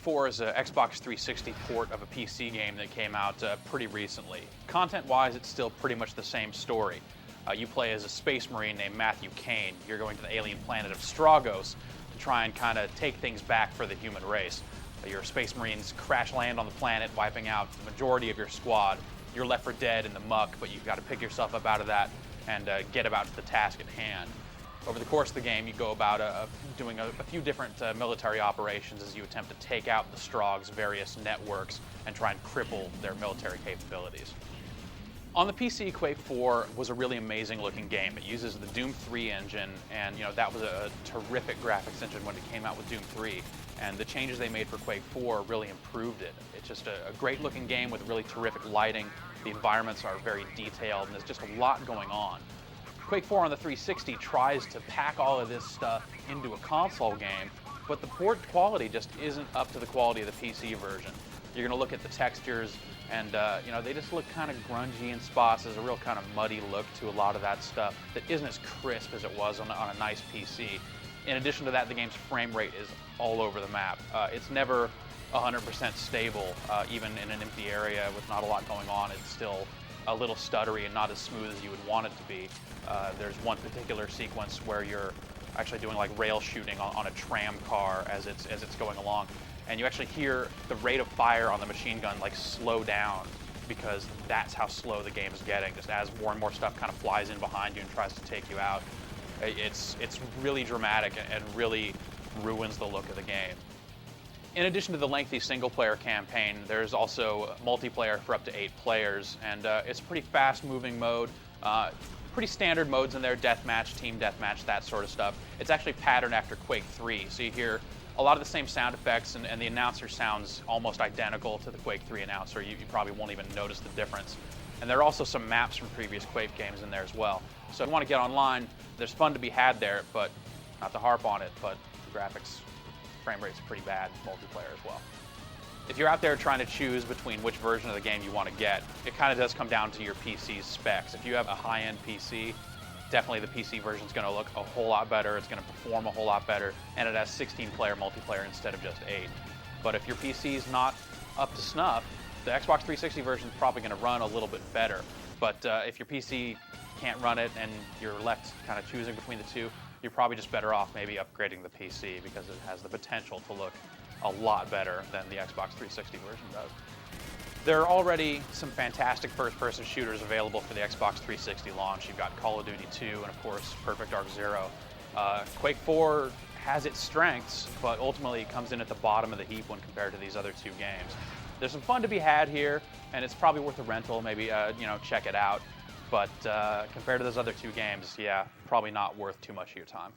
4 is an Xbox 360 port of a PC game that came out pretty recently. Content-wise, it's still pretty much the same story. You play as a space marine named Matthew Kane. You're going to the alien planet of Stragos to try and kind of take things back for the human race. Your space marines crash land on the planet, wiping out the majority of your squad. You're left for dead in the muck, but you've got to pick yourself up out of that and get about the task at hand. Over the course of the game, you go about doing a few different military operations as you attempt to take out the Strog's various networks and try and cripple their military capabilities. On the PC, Quake 4 was a really amazing looking game. It uses the Doom 3 engine, and that was a terrific graphics engine when it came out with Doom 3. And the changes they made for Quake 4 really improved it. It's just a great looking game with really terrific lighting. The environments are very detailed, and there's just a lot going on. Quake 4 on the 360 tries to pack all of this stuff into a console game, but the port quality just isn't up to the quality of the PC version. You're going to look at the textures, and they just look kind of grungy in spots. There's a real kind of muddy look to a lot of that stuff that isn't as crisp as it was on a nice PC. In addition to that, the game's frame rate is all over the map. It's never 100% stable, even in an empty area with not a lot going on. It's still a little stuttery and not as smooth as you would want it to be. There's one particular sequence where you're actually doing like rail shooting on a tram car as it's going along, and you actually hear the rate of fire on the machine gun like slow down because that's how slow the game is getting, just as more and more stuff kind of flies in behind you and tries to take you out. It's really dramatic and really ruins the look of the game. In addition to the lengthy single-player campaign, there's also multiplayer for up to 8 players, and it's a pretty fast-moving mode. Pretty standard modes in there: deathmatch, team deathmatch, that sort of stuff. It's actually patterned after Quake 3, so you hear a lot of the same sound effects, and the announcer sounds almost identical to the Quake 3 announcer. You probably won't even notice the difference. And there are also some maps from previous Quake games in there as well. So if you want to get online, there's fun to be had there, but not to harp on it, but the graphics, frame rate's pretty bad, multiplayer as well. If you're out there trying to choose between which version of the game you want to get, it kind of does come down to your PC's specs. If you have a high-end PC, definitely the PC version is going to look a whole lot better, it's going to perform a whole lot better, and it has 16-player multiplayer instead of just 8. But if your PC is not up to snuff, the Xbox 360 version is probably going to run a little bit better. But if your PC can't run it and you're left kind of choosing between the two, you're probably just better off maybe upgrading the PC because it has the potential to look a lot better than the Xbox 360 version does. There are already some fantastic first-person shooters available for the Xbox 360 launch. You've got Call of Duty 2 and, of course, Perfect Dark Zero. Quake 4 has its strengths, but ultimately it comes in at the bottom of the heap when compared to these other two games. There's some fun to be had here, and it's probably worth a rental. Maybe check it out. But compared to those other two games, yeah, probably not worth too much of your time.